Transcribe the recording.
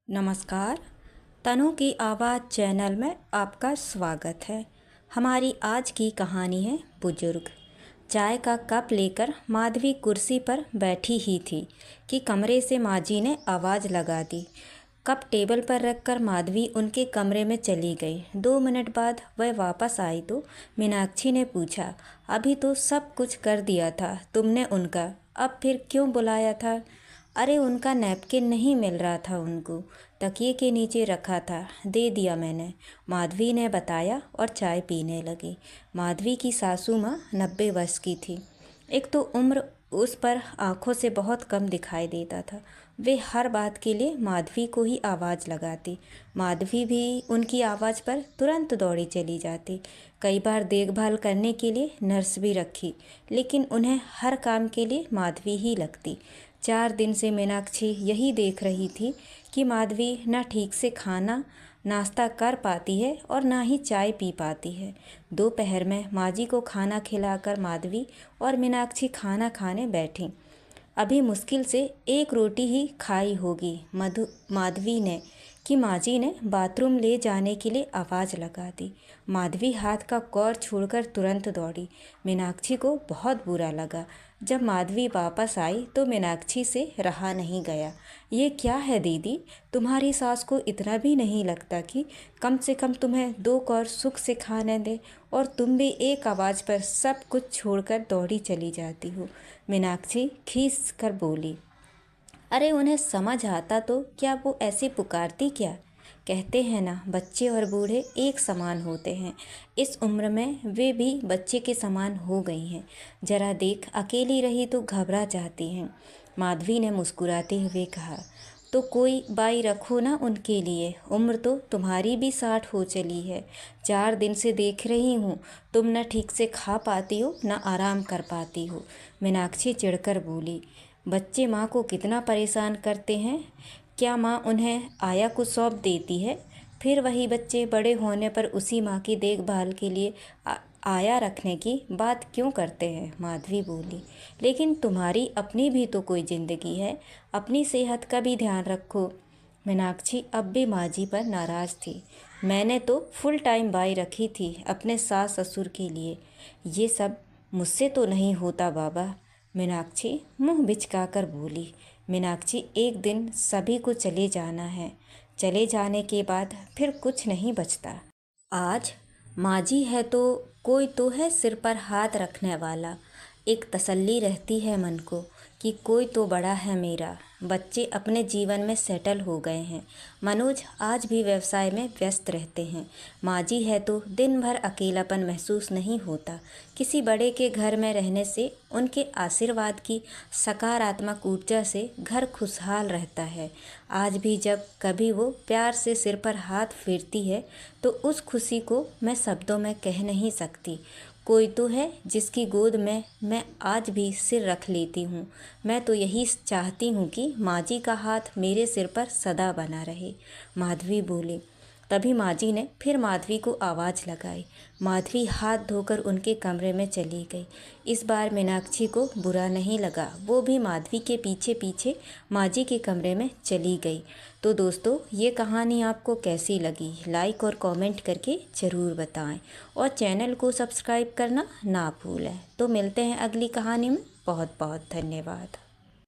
नमस्कार। तनु की आवाज़ चैनल में आपका स्वागत है। हमारी आज की कहानी है बुजुर्ग। चाय का कप लेकर माधवी कुर्सी पर बैठी ही थी कि कमरे से माजी ने आवाज़ लगा दी। कप टेबल पर रखकर माधवी उनके कमरे में चली गई। 2 मिनट बाद वह वापस आई तो मीनाक्षी ने पूछा, अभी तो सब कुछ कर दिया था तुमने उनका, अब फिर क्यों बुलाया था? अरे उनका नैपकिन नहीं मिल रहा था, उनको तकिए के नीचे रखा था, दे दिया मैंने, माधवी ने बताया और चाय पीने लगी। माधवी की सासू माँ 90 वर्ष की थी। एक तो उम्र उस पर आंखों से बहुत कम दिखाई देता था। वे हर बात के लिए माधवी को ही आवाज़ लगाती। माधवी भी उनकी आवाज़ पर तुरंत दौड़ी चली जाती। कई बार देखभाल करने के लिए नर्स भी रखी, लेकिन उन्हें हर काम के लिए माधवी ही लगती। 4 दिन से मीनाक्षी यही देख रही थी कि माधवी न ठीक से खाना नाश्ता कर पाती है और ना ही चाय पी पाती है। दोपहर में माजी को खाना खिलाकर माधवी और मीनाक्षी खाना खाने बैठी। अभी मुश्किल से 1 रोटी ही खाई होगी माधवी ने कि माजी ने बाथरूम ले जाने के लिए आवाज़ लगा दी। माधवी हाथ का कौर छोड़कर तुरंत दौड़ी। मीनाक्षी को बहुत बुरा लगा। जब माधवी वापस आई तो मीनाक्षी से रहा नहीं गया। ये क्या है दीदी, तुम्हारी सास को इतना भी नहीं लगता कि कम से कम तुम्हें 2 कौर सुख से खाने दे, और तुम भी एक आवाज़ पर सब कुछ छोड़कर दौड़ी चली जाती हो। मीनाक्षी खींच कर बोली, अरे उन्हें समझ आता तो क्या वो ऐसे पुकारती क्या? कहते हैं ना, बच्चे और बूढ़े एक समान होते हैं। इस उम्र में वे भी बच्चे के समान हो गई हैं। जरा देख, अकेली रही तो घबरा जाती हैं। माधवी ने मुस्कुराते हुए कहा, तो कोई बाई रखो ना उनके लिए, उम्र तो तुम्हारी भी 60 हो चली है। 4 दिन से देख रही हूँ, तुम न ठीक से खा पाती हो न आराम कर पाती हो। मीनाक्षी चिढ़कर बोली, बच्चे माँ को कितना परेशान करते हैं। क्या माँ उन्हें आया को सौंप देती है, फिर वही बच्चे बड़े होने पर उसी माँ की देखभाल के लिए आया रखने की बात क्यों करते हैं? माधवी बोली, लेकिन तुम्हारी अपनी भी तो कोई ज़िंदगी है, अपनी सेहत का भी ध्यान रखो। मीनाक्षी अब भी माजी पर नाराज़ थी। मैंने तो फुल टाइम बाई रखी थी अपने सास ससुर के लिए, ये सब मुझसे तो नहीं होता बाबा। मीनाक्षी मुंह बिचकाकर बोली। मीनाक्षी, एक दिन सभी को चले जाना है, चले जाने के बाद फिर कुछ नहीं बचता। आज माजी है तो कोई तो है सिर पर हाथ रखने वाला। एक तसल्ली रहती है मन को कि कोई तो बड़ा है मेरा। बच्चे अपने जीवन में सेटल हो गए हैं। मनोज आज भी व्यवसाय में व्यस्त रहते हैं। माजी है तो दिन भर अकेलापन महसूस नहीं होता। किसी बड़े के घर में रहने से उनके आशीर्वाद की सकारात्मक ऊर्जा से घर खुशहाल रहता है। आज भी जब कभी वो प्यार से सिर पर हाथ फेरती है तो उस खुशी को मैं शब्दों में कह नहीं सकती। कोई तो है जिसकी गोद में मैं आज भी सिर रख लेती हूँ। मैं तो यही चाहती हूँ कि माजी का हाथ मेरे सिर पर सदा बना रहे। माधवी बोली। तभी माजी ने फिर माधवी को आवाज़ लगाई। माधवी हाथ धोकर उनके कमरे में चली गई। इस बार मीनाक्षी को बुरा नहीं लगा। वो भी माधवी के पीछे पीछे माजी के कमरे में चली गई। तो दोस्तों, ये कहानी आपको कैसी लगी? लाइक और कमेंट करके ज़रूर बताएं और चैनल को सब्सक्राइब करना ना भूलें। तो मिलते हैं अगली कहानी में। बहुत बहुत धन्यवाद।